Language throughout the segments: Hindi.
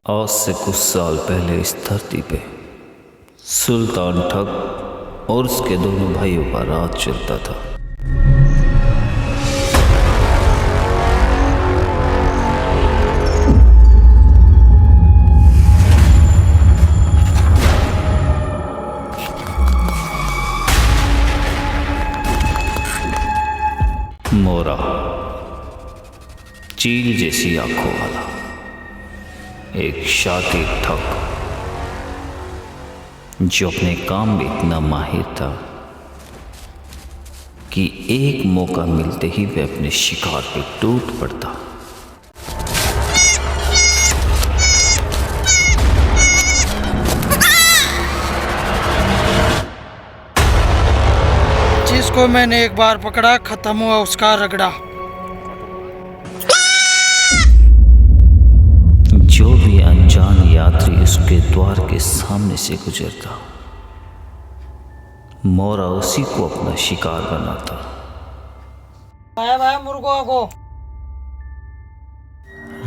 आज से कुछ साल पहले इस धरती पे सुल्तान ठग और उसके दोनों भाइयों का राज चलता था। मोरा चील जैसी आंखों वाला एक शातिर ठग जो अपने काम में इतना माहिर था कि एक मौका मिलते ही वह अपने शिकार पे टूट पड़ता। जिसको मैंने एक बार पकड़ा खत्म हुआ उसका रगड़ा। जो भी अनजान यात्री उसके द्वार के सामने से गुजरता, मोरा उसी को अपना शिकार बनाता। भाया भाया मुर्गो को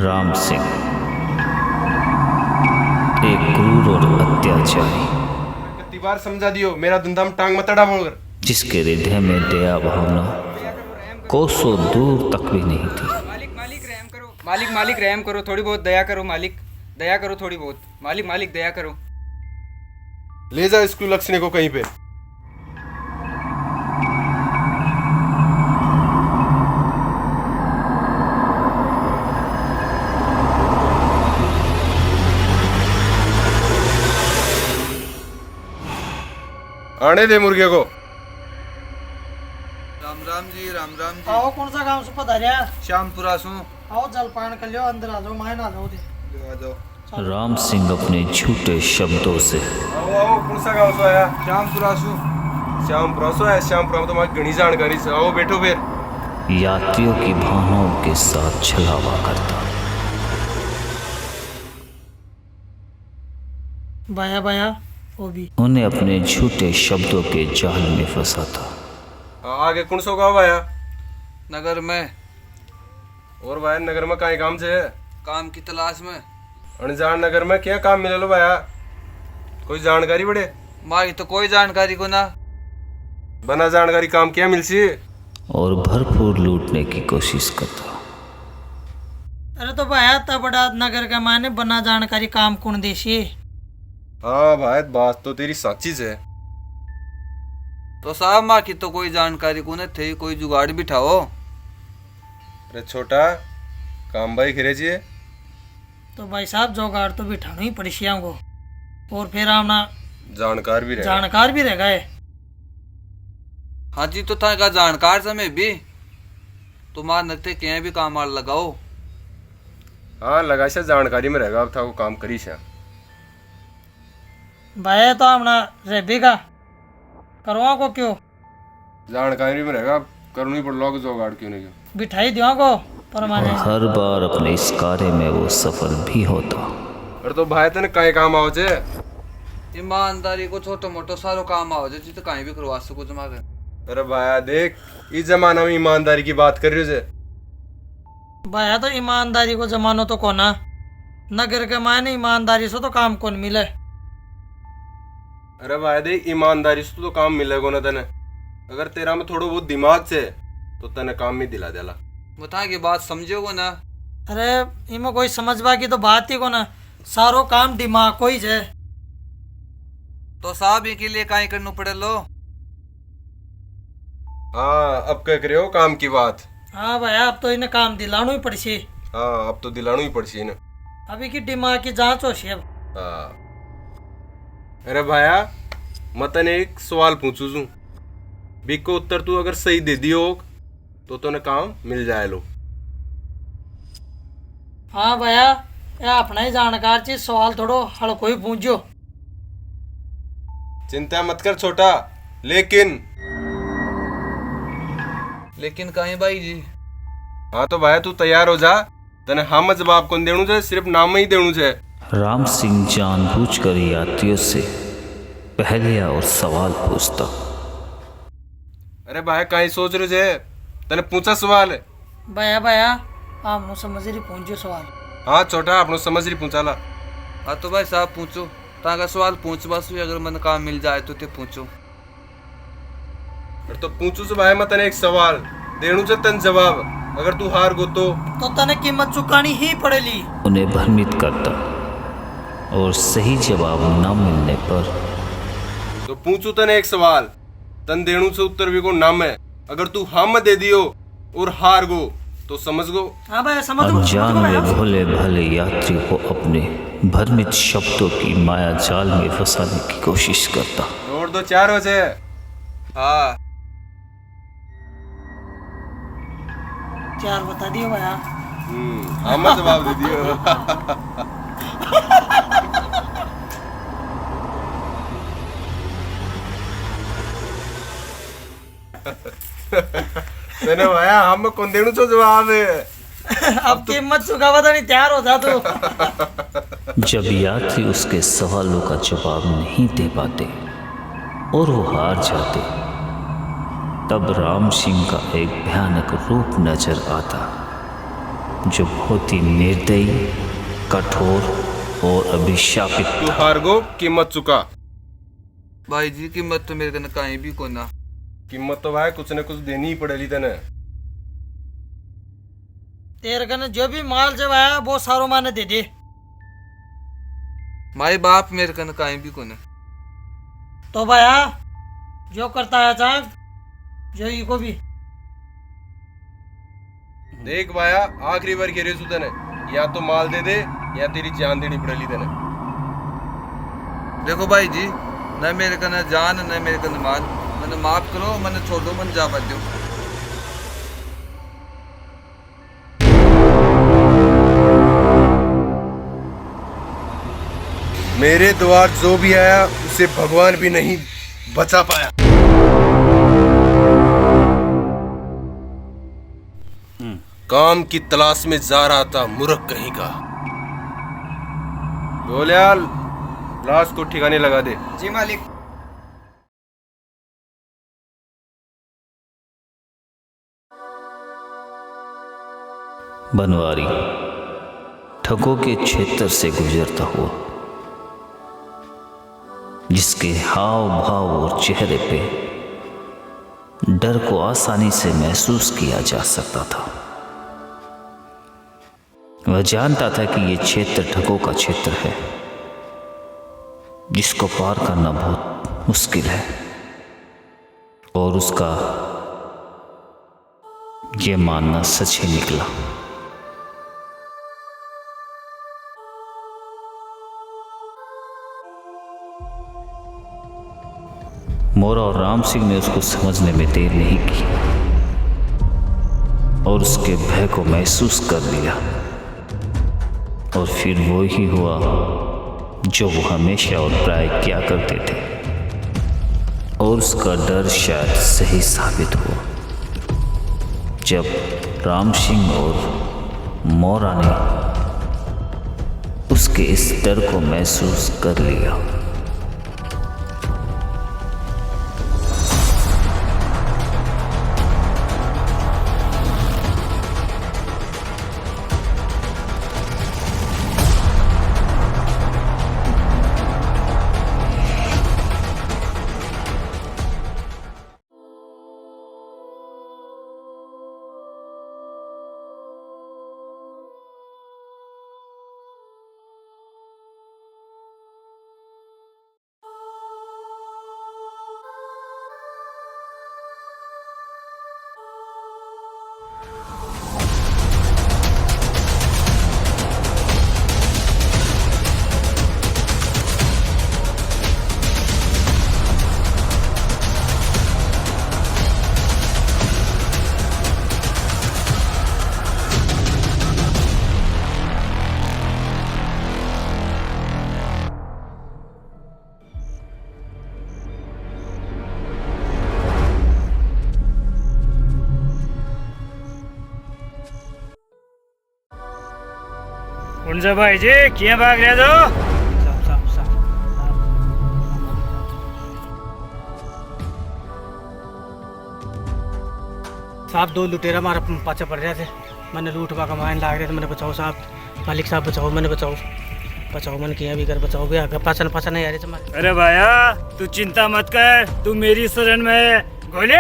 राम सिंह एक क्रूर और अत्याचारी, कितनी बार समझा दियो मेरा धंधा में टांग मत अड़ा बोलकर। जिसके हृदय में दया भावना कोसों दूर तक भी नहीं थी। मालिक रहम करो, थोड़ी बहुत दया करो। मालिक दया करो थोड़ी बहुत। मालिक दया करो। ले जा इसको लक्ष्य को कहीं पे। आने दे मुर्गे को। राम राम जी। आओ कौन सा गांव से पधारिया? श्यामपुरा सू। आओ जलपान कर लियो, अंदर आ जाओ, मायना आ जाओ दे। आ जाओ। राम सिंह अपने झूठे शब्दों से आओ कौन सा गाँव से आया? श्यामपुरा सू। श्यामपुरा से आया। श्यामपुरा में तो हमारी घनी जानकारी से। आओ बैठो फिर। यात्रियों की भावनाओं के साथ छलावा करता। भाया भाया वो भी उन्हें अपने झूठे शब्दों के जाल में फंसाता। आगे कौन सो गाँव आया? नगर में। और भाई नगर में कहीं काम से? काम की तलाश में। अनजान नगर में क्या काम मिले लो भाया? कोई जानकारी बड़े? मारी तो कोई जानकारी को ना। बना जानकारी काम क्या मिलसी? और भरपूर लूटने की कोशिश करता। अरे तो भाया तब बड़ा नगर का माने बना जानकारी काम कौन देशी? हाँ भाई बात तो तेरी सच्ची है। तो साहब माँ की तो कोई जानकारी को न थे, कोई जुगाड़ बिठाओ। अरे छोटा काम भाई खिरे जी। तो भाई साहब जोगाड़ तो बिठाना ही पड़ेशिया को, और फिर आना जानकार भी रहे। जानकार भी रह गए। हाँ जी, तो था का जानकार समय भी तुम्हार नते कहीं भी काम आर लगाओ। हाँ लगा से जानकारी में रहेगा। अब था वो काम करी से। भाई तो हमना रेबेगा करवा को क्यों? जानकारी में रहेगा। करनी पड़ लोग जोगाड़ क्यों नहीं? बिठाई दिया को पर और माने हर बार अपने इस कार्य में वो सफल भी होता। अरे तो भाई तेने कहीं काम आओ जे? ईमानदारी को छोटो मोटो सारो काम आओ जी, तो कहीं भी करवा सको जमा कर। अरे भाया देख इस जमाना में ईमानदारी की बात कर रही हो जे? भाया तो ईमानदारी को जमानो तो कोना नगर के मायने ईमानदारी से तो काम कौन मिले। अरे भाई देख ईमानदारी से तो काम मिलेगा ना तेने। अगर तेरा में थोड़ा बहुत दिमाग से तो तेने काम में दिला देला। बता के बात समझोगे ना। अरे इमें कोई समझबा की तो बात ही को ना, सारो काम दिमाग को ही है। तो साहब के लिए काहे करना पड़े लो। हाँ अब कह रहे हो काम की बात? हाँ भैया अब तो इन्हें काम दिलाना ही पड़सी। हाँ अब तो दिलाना ही पड़सी ना। अभी की दिमाग की जांच हो अब। हाँ अरे भाया मैं तने एक सवाल पूछू छू, बिको उत्तर तू अगर सही दे दियो तो तने काम मिल जाए लो। हाँ भैया ये अपना ही जानकार चीज सवाल थोड़ो हल्को ही पूछो। चिंता मत कर छोटा। लेकिन कहीं भाई जी? हाँ तो भाई तू तैयार हो जा। तने हाँ में जवाब कौन देणु छे? सिर्फ नाम में ही देणु छे। राम सिंह जानबूझकर यात्रियों से पहलिया और सवाल पूछता। अरे भाई कहीं सोच रहे छे? तने पूछा सवाल? भैया भैया आपनो समझ रही पूछो सवाल। हाँ छोटा आपनो समझ रही पूछाला। हाँ तो भाई साहब पूछो, ताका सवाल पूछ बस, अगर मन काम मिल जाए तो ते पूछो। अरे तो पूछू से भाई मैं तने एक सवाल देणू से तन जवाब, अगर तू हार गो तो तने कीमत चुकानी ही पड़ेगी। उन्हें भ्रमित करता और सही जवाब न मिलने पर तो पूछू तने एक सवाल, तन देणू से उत्तर भी को नाम है, अगर तू हम दे दियो और हार गो तो समझ गो। हाँ भाई समझ गो, अनजान समझ गो में भाई। भोले भाले यात्री को अपने भ्रमित शब्दों की माया जाल में फंसाने की कोशिश करता। और दो 4 बजे। हाँ 4 बता दियो भैया। हम जवाब दे दियो। तने भाया हम कौन देणू से जवाब है। अब कीमत चुकावा तो नहीं, तैयार हो जा तू। जब यात्री उसके सवालों का जवाब नहीं दे पाते और वो हार जाते, तब राम सिंह का एक भयानक रूप नजर आता, जो बहुत ही निर्दयी, कठोर और अभिशापित तू था। हार गो, कीमत चुका। भाई जी कीमत तो मेरे कने कहीं भी को ना। कीमत तो भाई कुछ न कुछ देनी ही पड़ेगी तने। तेरे कने जो भी माल जब आया वो सारो माने दे दे। माई बाप मेरे कने कहीं भी को ना। तो भैया जो करता है चाक जो ही को भी। देख भाया आखिरी बार कह रही तने, या तो माल दे दे या तेरी जान देनी पड़ेगी तने। देखो भाई जी, न मेरे कने जान न मेरे कने माल, मैंने माफ करो, मैंने छोड़ दो, मन जा दो। मेरे द्वार जो भी आया उसे भगवान भी नहीं बचा पाया। काम की तलाश में जा रहा था मूर्ख कहीं का। गोल्याल लाश को ठिकाने लगा दे। जी मालिक। बनवारी ठगों के क्षेत्र से गुजरता हुआ, जिसके हाव भाव और चेहरे पे डर को आसानी से महसूस किया जा सकता था। वह जानता था कि यह क्षेत्र ठगों का क्षेत्र है, जिसको पार करना बहुत मुश्किल है, और उसका यह मानना सच ही निकला। मोरा और राम सिंह ने उसको समझने में देर नहीं की और उसके भय को महसूस कर लिया, और फिर वो ही हुआ जो वो हमेशा और प्राय किया करते थे, और उसका डर शायद सही साबित हुआ जब राम सिंह और मोरा ने उसके इस डर को महसूस कर लिया। कुंजा भाई जी क्या भाग रहे हो? साहब 2 लुटेरा हमारा पाछा पड़ रहे थे, मैंने लूट का कमाइन लाग रहे थे, मैंने बचाओ साहब, मालिक साहब बचाओ, मैंने बचाओ। बचाओ मन किया भी कर बचाओ भी आगे पाचन पाचन नहीं आ रही तुम्हारे। अरे भाया तू चिंता मत कर, तू मेरी शरण में है। गोली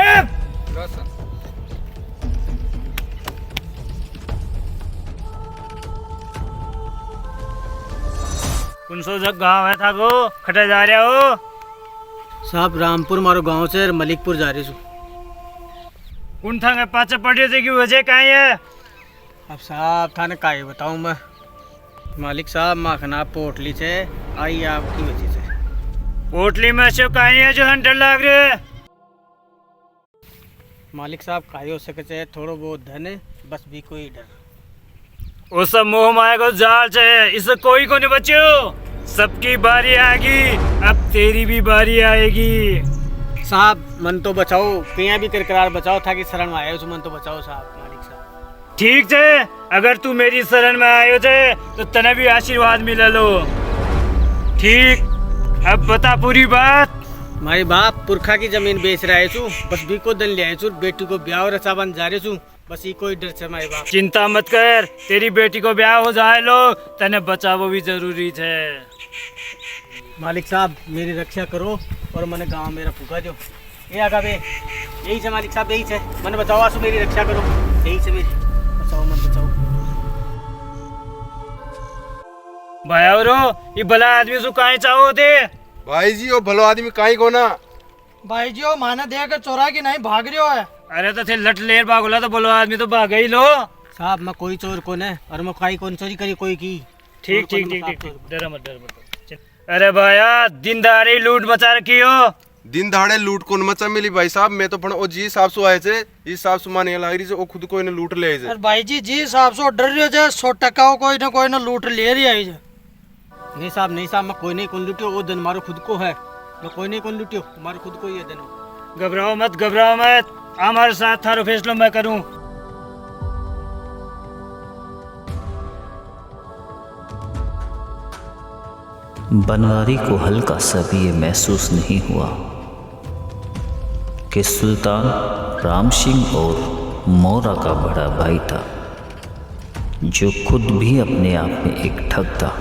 कौन सो जग गाँव है था को खटे जा रहे हो? साहब रामपुर मारो गांव से मलिकपुर जा रही हूँ। कौन था पाचा पड़े थे की वजह कहाँ है? अब साहब थाने का ही बताऊँ मैं। मालिक साहब माखना पोटली से आई आपकी वजह से। पोटली में से कहाँ है जो हंटर लाग रहे? मालिक साहब काहे हो सके से थोड़ो बहुत धन है बस भी कोई डर। वो सब मोह माया को जाल है, इससे कोई को नहीं बच्चो। सबकी बारी आएगी, अब तेरी भी बारी आएगी। साहब मन तो बचाओ कहीं भी करकरार बचाओ था कि शरण में आए उस मन तो बचाओ साहब। मालिक साहब ठीक है, अगर तू मेरी शरण में आयो थे तो तने भी आशीर्वाद मिला लो। ठीक, अब बता पूरी बात। मारी बाप पुरखा की जमीन बेच रहा है बस भी को दन ले आए बेटी को ब्याह और रचाबन जा रहे बस ये कोई डर से मारे बाप। चिंता मत कर, तेरी बेटी को ब्याह हो जाए लो, तने बचावो भी जरूरी है। मालिक साहब मेरी रक्षा करो और मैंने गांव मेरा फूका दो ये आगा बे यही से मालिक साहब यही से मैंने बचाओ आसू मेरी रक्षा करो यही से मेरी बचाओ मन बचाओ। भाया ये भला आदमी सु काहे चाहो थे? भाई जी वो भलो आदमी काई को ना। भाई जी ओ माने देख चोरा की नहीं भाग रही है। अरे तो थे लट लेर भागोला तो बोलो आदमी तो भाग ही लो। साहब मैं कोई चोर कौन है और मैं काई कौन चोरी करी कोई की। ठीक ठीक ठीक ठीक, डर मत। अरे भाया दिन दहाड़े लूट मचा रखी हो। दिन दहाड़े लूट कौन मचा मिली भाई साहब? मैं तो पण ओ जी साहब सु आए थे, इस साहब सु माने लाग रही से ओ खुद को इने लूट ले जे। अरे भाई जी साहब सो डर रही है 100 टका कोई ना लूट ले रही आई। नहीं साहब मैं कोई नहीं कौन लूटियो वो दिन मारो खुद को है मैं कोई नहीं कौन लूटियो मारो खुद को ये दिन। घबराओ मत, हमारे साथ थारो फैसलो मैं करूं। बनवारी को हल्का सा भी ये महसूस नहीं हुआ कि सुल्तान राम सिंह और मोरा का बड़ा भाई था, जो खुद भी अपने आप में एक ठग था।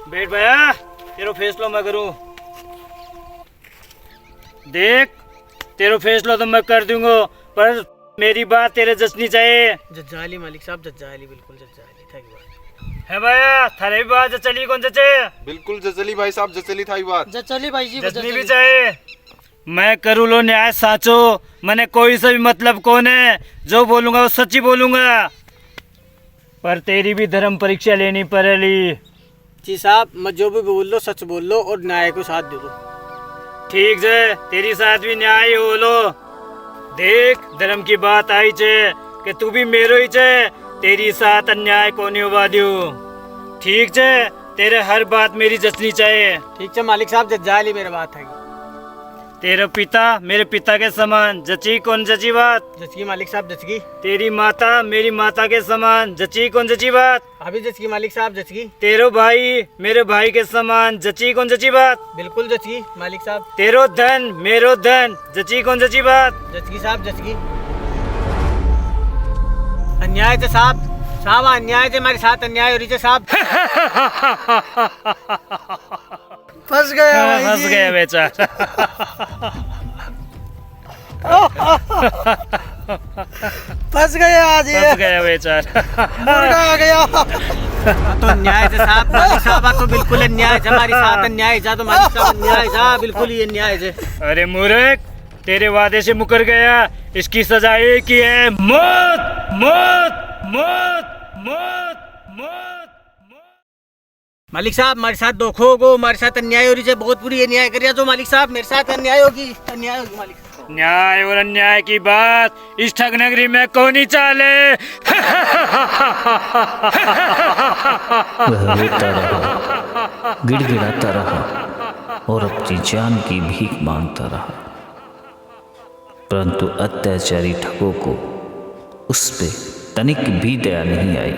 बैठ भैया, तेरो फैसलो मैं करूं। देख तेरो फैसलो तो मैं कर दूंगा, पर मेरी बात तेरे जसनी चाहिए। जज्जाली मालिक साहब जज्जाली बिल्कुल जज्जाली था बात है भैया, थारे भी बात जचली कौन जचे? बिल्कुल जचली भाई साहब जचली थाई बात। जचली भाई जी जचनी भी चाहिए। मैं करूँ लो न्याय साचो, मैंने कोई सा भी मतलब कौन है, जो बोलूंगा वो सच्ची बोलूंगा। पर तेरी भी धर्म परीक्षा लेनी पड़ेगी। जी साहब मैं जो भी बोल लो सच बोल लो और न्याय को साथ दे दो। ठीक है, तेरी साथ भी न्याय हो लो। देख धर्म की बात आई चे कि तू भी मेरो ही चे, तेरी साथ अन्याय को नहीं हुआ दियो। ठीक है, तेरे हर बात मेरी जचनी चाहिए। ठीक है मालिक साहब जज्जाली मेरी बात है। तेरा पिता मेरे पिता के समान, जची कौन जची बात? जचगी मालिक साहब जचगी। तेरी माता मेरी माता के समान, जची कौन जची बात? अभी जचगी मालिक साहब जचगी। तेरो भाई मेरे भाई के समान, जची कौन जची बात? बिल्कुल जचगी मालिक साहब। तेरो धन मेरो धन, जची कौन जची बात? जचगी साहब जचगी। अन्याय थे साहब, साहब अन्याय थे हमारे साथ अन्याय हो रही थे साहब। फंस गया भाई फंस जी। गया बेचारा। फंस गया आज ये फंस गया बेचारा। मुर्गा आ गया। तो अन्याय थे साहब मालिक साहब तो बिल्कुल अन्याय है हमारे साथ अन्याय जा तो मालिक साहब अन्याय जा बिल्कुल ही अन्याय है। अरे मूर्ख, तेरे वादे से मुकर गया, इसकी सजा एक ही है, मौत मौत मौत मौत मौत। मालिक साहब हमारे साथ धोखो होगो, हमारे साथ अन्याय हो रही है, बहुत बुरी अन्याय करिया जो मालिक साहब मेरे साथ अन्याय होगी मालिक साहब। न्याय और अन्याय की बात इस ठग नगरी में कौन ही चाले। वह रोता रहा, गिड़गिड़ाता रहा और अपनी जान की भीख मांगता रहा, परंतु अत्याचारी ठगों को उस पे तनिक भी दया नहीं आई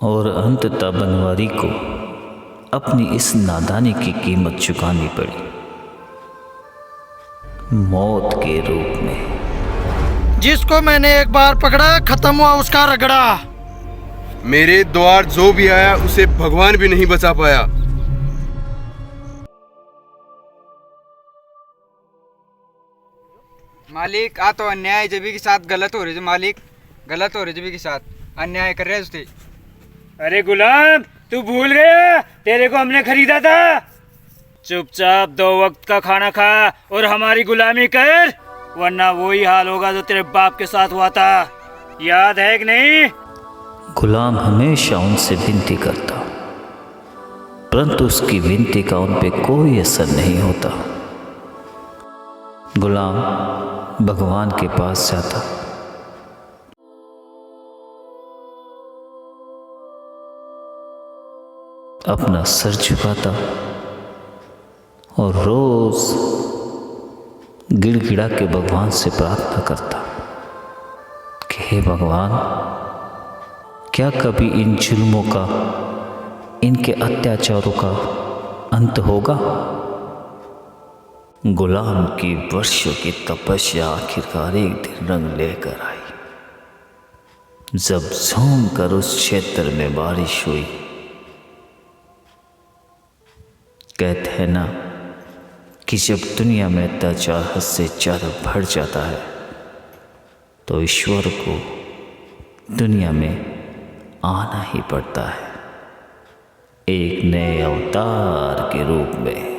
और अंततः बनवारी को अपनी इस नादानी की कीमत चुकानी पड़ी, मौत के रूप में। जिसको मैंने एक बार पकड़ा खत्म हुआ उसका रगड़ा। मेरे द्वार जो भी आया उसे भगवान भी नहीं बचा पाया। मालिक आ तो अन्याय जबी के साथ गलत हो रही है मालिक, गलत हो रही जबी के साथ अन्याय कर रहे हैं उससे। अरे गुलाम, तू भूल गया तेरे को हमने खरीदा था। चुपचाप 2 वक्त का खाना खा और हमारी गुलामी कर, वरना वही हाल होगा जो तेरे बाप के साथ हुआ था। याद है कि नहीं? गुलाम हमेशा उनसे विनती करता, परंतु उसकी विनती का उन पे कोई असर नहीं होता। गुलाम भगवान के पास जाता, अपना सर झुकाता और रोज गिड़गिड़ा के भगवान से प्रार्थना करता कि हे भगवान, क्या कभी इन जुल्मों का, इनके अत्याचारों का अंत होगा? गुलाम की वर्षों की तपस्या आखिरकार एक दिन रंग लेकर आई। जब झूम कर उस क्षेत्र में बारिश हुई। कहते हैं ना कि जब दुनिया में अत्याचार हद से ज़्यादा बढ़ जाता है तो ईश्वर को दुनिया में आना ही पड़ता है, एक नए अवतार के रूप में।